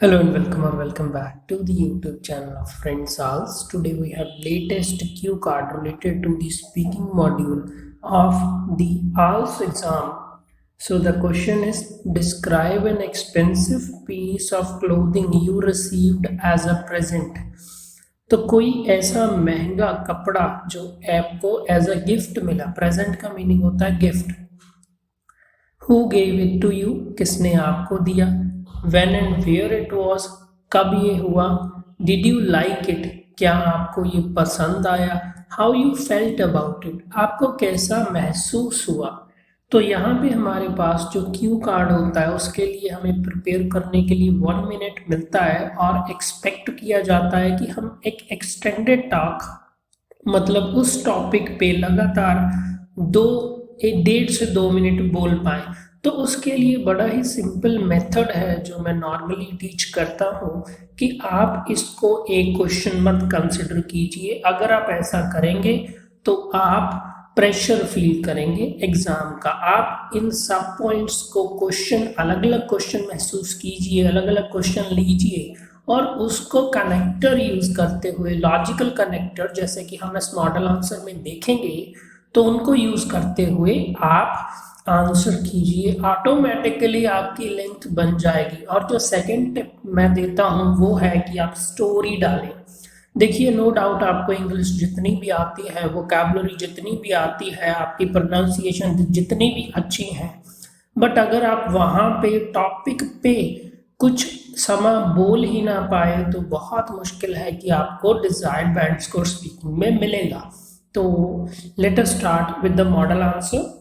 Hello and welcome back to the YouTube channel of Friends House. Today we have latest cue card related to the speaking module of the IELTS exam. So the question is, describe an expensive piece of clothing you received as a present. तो कोई ऐसा महंगा कपड़ा जो आपको as a gift मिला. Present का meaning होता है gift. Who gave it to you? किसने आपको दिया? When and where it was? कब ये हुआ? Did you like it? क्या आपको ये पसंद आया? How you felt about it? आपको कैसा महसूस हुआ? तो यहाँ पे हमारे पास जो क्यू कार्ड होता है उसके लिए हमें प्रिपेयर करने के लिए 1 मिनट मिलता है और एक्सपेक्ट किया जाता है कि हम एक एक्सटेंडेड टॉक मतलब उस टॉपिक पे लगातार 1.5 से 2 मिनट बोल पाए. तो उसके लिए बड़ा ही सिंपल मेथड है जो मैं नॉर्मली टीच करता हूँ कि आप इसको एक क्वेश्चन मत कंसिडर कीजिए. अगर आप ऐसा करेंगे तो आप प्रेशर फील करेंगे एग्जाम का. आप इन सब पॉइंट्स को क्वेश्चन अलग अलग क्वेश्चन महसूस कीजिए, अलग अलग क्वेश्चन लीजिए और उसको कनेक्टर यूज करते हुए, लॉजिकल कनेक्टर जैसे कि हम इस मॉडल आंसर में देखेंगे, तो उनको यूज करते हुए आप आंसर कीजिए. ऑटोमेटिकली आपकी लेंथ बन जाएगी. और जो सेकंड टिप मैं देता हूं वो है कि आप स्टोरी डालें. देखिए, नो डाउट आपको इंग्लिश जितनी भी आती है, वोकैबुलरी जितनी भी आती है, आपकी प्रोनाउंसिएशन जितनी भी अच्छी है, बट अगर आप वहाँ पे टॉपिक पे कुछ समय बोल ही ना पाए तो बहुत मुश्किल है कि आपको डिजायर्ड बैंड स्कोर स्पीकिंग में मिलेगा. तो let us start with the model answer.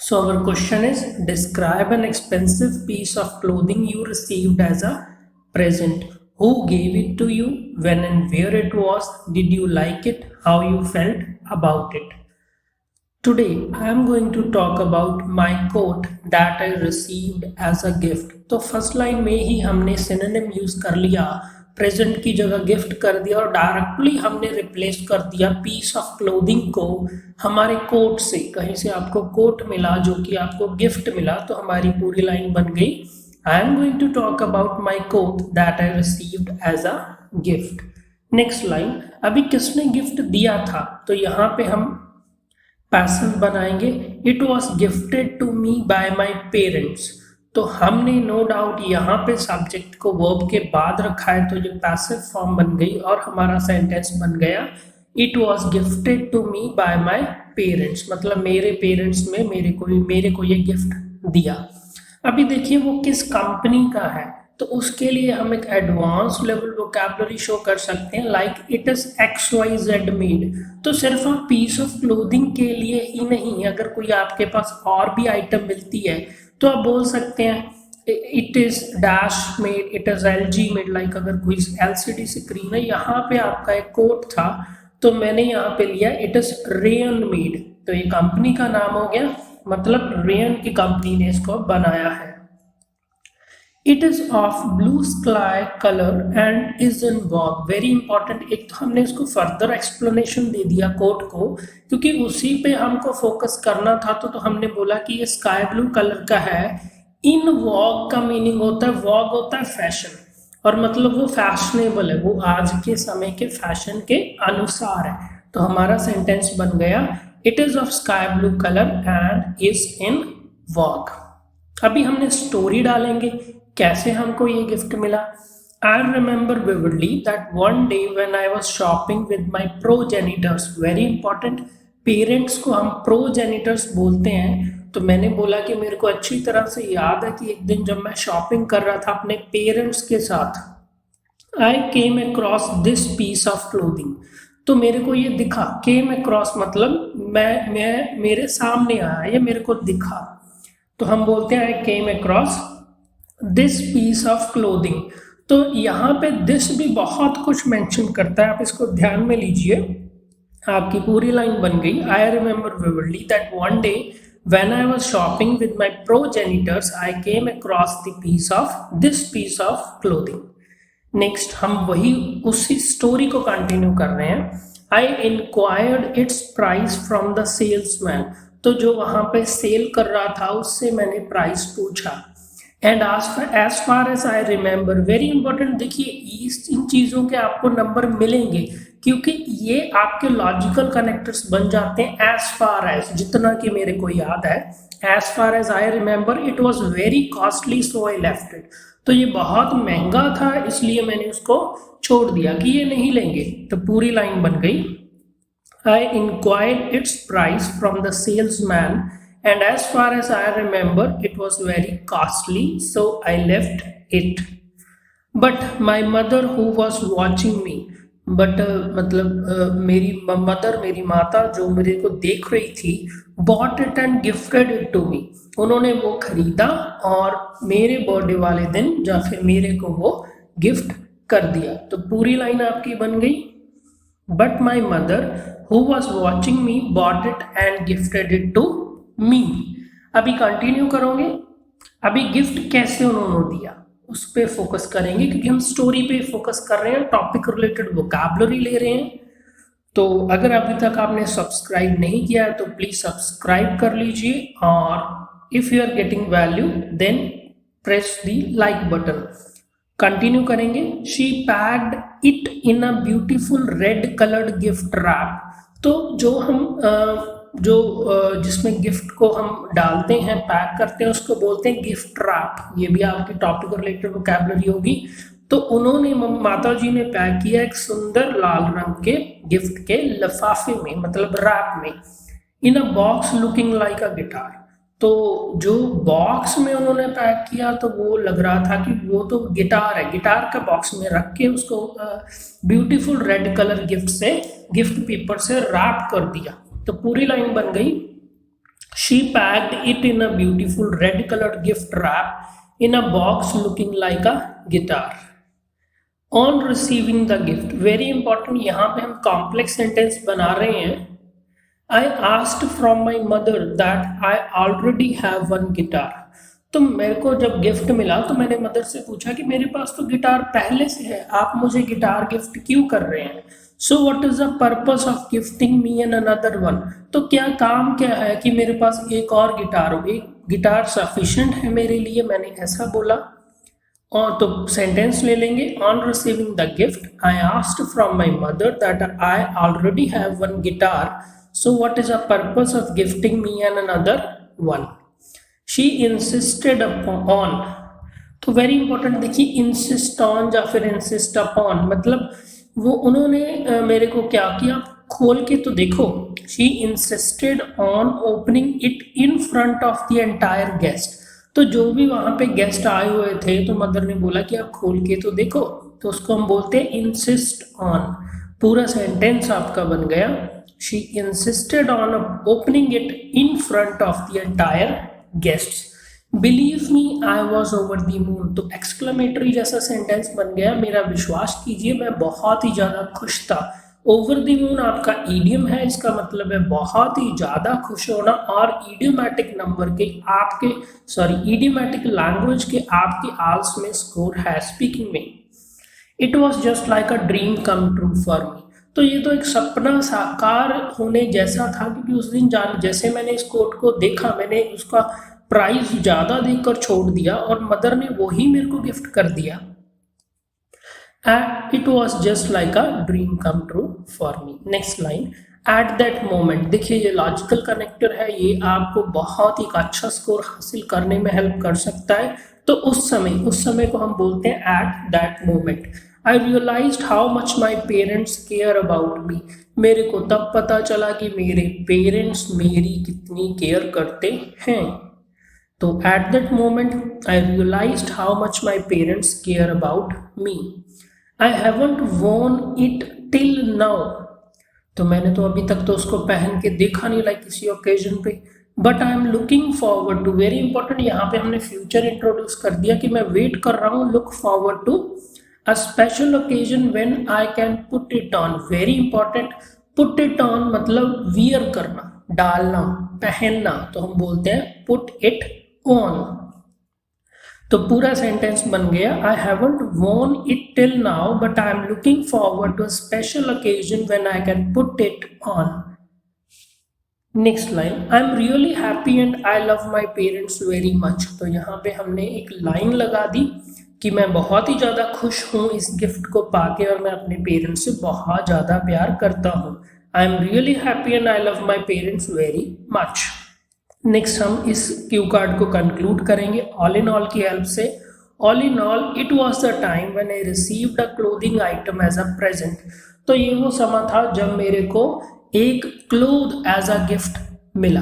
So our question is, describe an expensive piece of clothing you received as a present. Who gave it to you? When and where it was? Did you like it? How you felt about it? Today I am going to talk about my coat that I received as a gift. तो first line में ही हमने synonym use कर लिया, present की जगह gift कर दिया और डायरेक्टली हमने रिप्लेस कर दिया पीस ऑफ क्लोथिंग को हमारे कोट से. कहीं से आपको कोट मिला जो कि आपको गिफ्ट मिला, तो हमारी पूरी लाइन बन गई, I am going to talk about my coat that I received as a gift. Next line, अभी किसने गिफ्ट दिया था, तो यहाँ पे हम पैसिव बनाएंगे. It was gifted to me by my parents. तो हमने नो डाउट यहाँ पे सब्जेक्ट को वर्ब के बाद रखा है, तो ये पैसिव फॉर्म बन गई और हमारा सेंटेंस बन गया, it was gifted to me by my parents. मतलब मेरे पेरेंट्स में मेरे को ये गिफ्ट दिया. अभी देखिए वो किस कंपनी का है, तो उसके लिए हम एक एडवांस लेवल वोकैबुलरी शो कर सकते हैं, like it is XYZ made. तो सिर्फ आप पीस ऑफ क्लोथिंग के लिए ही नहीं, अगर कोई आपके पास और भी आइटम मिलती है तो आप बोल सकते हैं it is dash made, it is LG made. Like अगर कोई LCD स्क्रीन है, यहाँ पे आपका एक कोट था तो मैंने यहाँ पे लिया इट इज रेयन मेड. तो ये कंपनी का नाम हो गया, मतलब रेयन की कंपनी ने इसको बनाया है. It is of blue sky colour and is in vogue. Very important. एक तो हमने इसको फर्दर एक्सप्लेनेशन दे दिया कोट को, क्योंकि उसी पे हमको फोकस करना था. तो हमने बोला कि ये स्काई ब्लू कलर का है. इन वॉग का मीनिंग होता है, वॉग होता है फैशन, और मतलब वो फैशनेबल है, वो आज के समय के फैशन के अनुसार है. तो हमारा सेंटेंस बन गया, it is of sky blue colour and is in vogue. अभी हमने स्टोरी डालेंगे, कैसे हमको ये गिफ्ट मिला. I remember vividly that one day when I was shopping with my progenitors. Very important. Parents को हम प्रोजेनिटर्स बोलते हैं. तो मैंने बोला कि मेरे को अच्छी तरह से याद है कि एक दिन जब मैं शॉपिंग कर रहा था अपने पेरेंट्स के साथ, I came across this piece of clothing. तो मेरे को ये दिखा. केम अक्रॉस मतलब मैं मेरे सामने आया, ये मेरे को दिखा. तो हम बोलते हैं I came across this piece of clothing. तो यहाँ पे दिस भी बहुत कुछ मेंशन करता है, आप इसको ध्यान में लीजिए. आपकी पूरी लाइन बन गई, I remember vividly that one day when I was shopping with my progenitors I came across this piece of clothing. Next हम वही उसी स्टोरी को कंटिन्यू कर रहे हैं. I enquired its price from the salesman. तो जो वहां पे सेल कर रहा था उससे मैंने प्राइस पूछा. And as far as I remember, very important, देखिए इन चीज़ों के आपको नंबर मिलेंगे क्योंकि ये आपके लॉजिकल कनेक्टर्स बन जाते हैं as far as, जितना कि मेरे को याद है, as far as I remember it was very costly so I left it। तो ये बहुत महंगा था इसलिए मैंने उसको छोड़ दिया कि ये नहीं लेंगे। तो पूरी लाइन बन गई, I inquired its price from the salesman and as far as I remember it was very costly so I left it। But my mother who was watching me, but मेरी मदर, मेरी माता जो मेरे को देख रही थी, bought it and gifted it to me, उन्होंने वो खरीदा और मेरे बर्थडे वाले दिन या फिर मेरे को वो गिफ्ट कर दिया। तो पूरी लाइन आपकी बन गई, but my mother who was watching me bought it and gifted it to me। अभी कंटिन्यू करोगे, अभी गिफ्ट कैसे उन्होंने दिया उस पर फोकस करेंगे क्योंकि हम स्टोरी पे फोकस कर रहे हैं, टॉपिक रिलेटेड वोकैबुलरी ले रहे हैं। तो अगर अभी तक आपने सब्सक्राइब नहीं किया है तो प्लीज सब्सक्राइब कर लीजिए और if you are getting value then press the like button. Continue करेंगे, she packed it in a beautiful red coloured gift wrap. तो जो हम जिसमें गिफ्ट को हम डालते हैं, पैक करते हैं, उसको बोलते हैं गिफ्ट रैप। ये भी आपकी टॉपिक रिलेटेड वोकैबुलरी होगी। तो उन्होंने, माता जी ने पैक किया एक सुंदर लाल रंग के गिफ्ट के लिफाफे में, मतलब रैप में, in a box looking like a guitar. तो जो बॉक्स में उन्होंने पैक किया तो वो लग रहा था कि वो तो गिटार है, गिटार का बॉक्स में रख के उसको beautiful red colour gift paper से रैप कर दिया। तो पूरी लाइन बन गई, she packed it in a beautiful red coloured gift wrap in a box looking like a guitar. On receiving the gift, very important, यहाँ पे हम कॉम्प्लेक्स सेंटेंस बना रहे हैं। I asked from my mother that I already have one guitar। तो मेरे को जब गिफ्ट मिला तो मैंने मदर से पूछा कि मेरे पास तो गिटार पहले से है, आप मुझे गिटार गिफ्ट क्यों कर रहे हैं। So what is the purpose of gifting me an another one. तो क्या काम क्या है कि मेरे पास एक और गिटार हो, एक गिटार सफिशिएंट है मेरे लिए, मैंने ऐसा बोला। और तो सेंटेंस ले लेंगे, on receiving the gift I asked from my mother that I already have one guitar, so what is the purpose of gifting me and another one। she insisted upon। तो वेरी इंपॉर्टेंट, देखिए insist on या फिर insist upon, मतलब वो उन्होंने मेरे को क्या किया, खोल के तो देखो। she insisted on opening it in front of the entire guest। तो जो भी वहां पे गेस्ट आए हुए थे तो मदर ने बोला कि आप खोल के तो देखो, तो उसको हम बोलते हैं insist on। पूरा सेंटेंस आपका बन गया, she insisted on opening it in front of the entire guests। believe me I was over the moon। तो एक्सक्लेमेटरी जैसा सेंटेंस बन गया, मेरा विश्वास कीजिए मैं बहुत ही ज्यादा खुश था। ओवर द मून आपका ईडियम है, इसका मतलब है बहुत ही ज्यादा खुश होना। और इडियोमैटिक नंबर के आपके, इडियोमैटिक लैंग्वेज के आपके आल्स में स्कोर है स्पीकिंग में। It was just like a dream come true for me. तो ये तो एक सपना साकार होने जैसा था क्योंकि उस दिन जैसे मैंने इस कोट को देखा, मैंने उसका प्राइस ज्यादा देकर छोड़ दिया और मदर ने वही मेरे को गिफ्ट कर दिया। It was just like a dream come true for me. Next line, at that moment, देखिए ये लॉजिकल कनेक्टर है, ये आपको बहुत ही अच्छा स्कोर हासिल करने में हेल्प कर सकता है। तो उस समय को हम बोलते हैं at that moment. I realized how much my parents care about me। मेरे को तब पता चला कि मेरे पेरेंट्स मेरी कितनी केयर करते हैं। तो at that moment I realized how much my parents care about me। I haven't worn it till now। तो मैंने तो अभी तक तो उसको पहन के देखा नहीं, लाइक किसी ओकेजन पे। But I am looking forward to, very important, यहाँ पे हमने फ्यूचर इंट्रोड्यूस कर दिया कि मैं वेट कर रहा हूँ, look forward to a special occasion when I can put it on। very important, put it on मतलब wear करना, डालना, पहनना, तो हम बोलते हैं put it on। तो पूरा सेंटेंस बन गया, I haven't worn it till now but I am looking forward to a special occasion when I can put it on। Next line, I am really happy and I love my parents very much. तो यहाँ पे हमने एक line लगा दी कि मैं बहुत ही ज़्यादा खुश हूँ इस गिफ्ट को पाके और मैं अपने पेरेंट्स से बहुत ज़्यादा प्यार करता हूँ। I am really happy and I love my parents very much. Next हम इस क्यू कार्ड को कंक्लूड करेंगे ऑल इन ऑल की हेल्प से। All in all it was the time when I received a clothing item as a present. तो ये वो समय था जब मेरे को एक क्लोथ एज अ गिफ्ट मिला।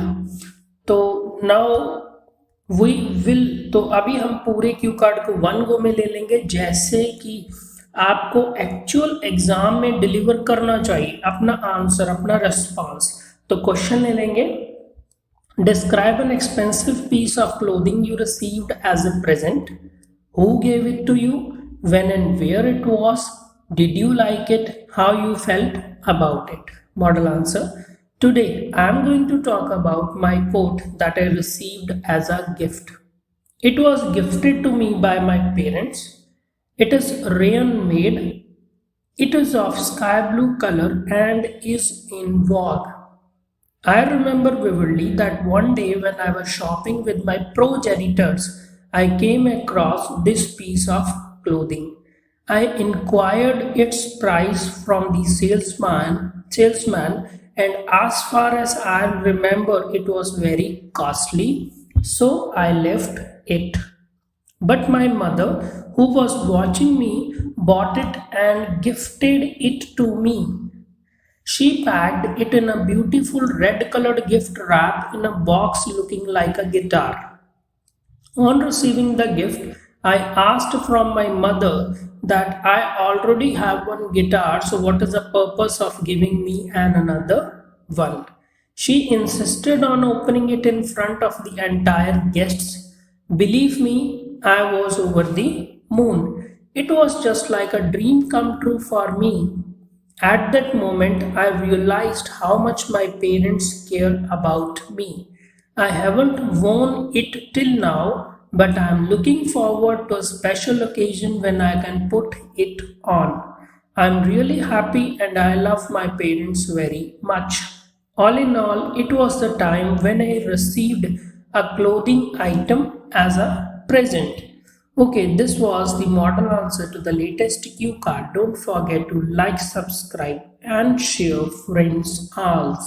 तो नाउ वी विल, तो अभी हम पूरे क्यू कार्ड को वन गो में ले लेंगे, जैसे कि आपको एक्चुअल एग्जाम में डिलीवर करना चाहिए अपना आंसर, अपना रेस्पॉन्स। तो क्वेश्चन ले लेंगे, describe an expensive piece of clothing you received as a present. Who gave it to you? When and where it was? Did you like it? How you felt about it? Model answer. Today I am going to talk about my coat that I received as a gift. It was gifted to me by my parents. It is rayon made. It is of sky blue color and is in vogue. I remember vividly that one day when I was shopping with my progenitors, I came across this piece of clothing. I inquired its price from the salesman, and as far as I remember, it was very costly, so I left it. But my mother, who was watching me, bought it and gifted it to me. She packed it in a beautiful red colored gift wrap in a box looking like a guitar. On receiving the gift, I asked from my mother that I already have one guitar, so what is the purpose of giving me another one? She insisted on opening it in front of the entire guests. Believe me, I was over the moon. It was just like a dream come true for me. At that moment, I realized how much my parents care about me. I haven't worn it till now, but I am looking forward to a special occasion when I can put it on. I am really happy and I love my parents very much. All in all, it was the time when I received a clothing item as a present. Okay, this was the model answer to the latest cue card. Don't forget to like, subscribe, and share, friends all.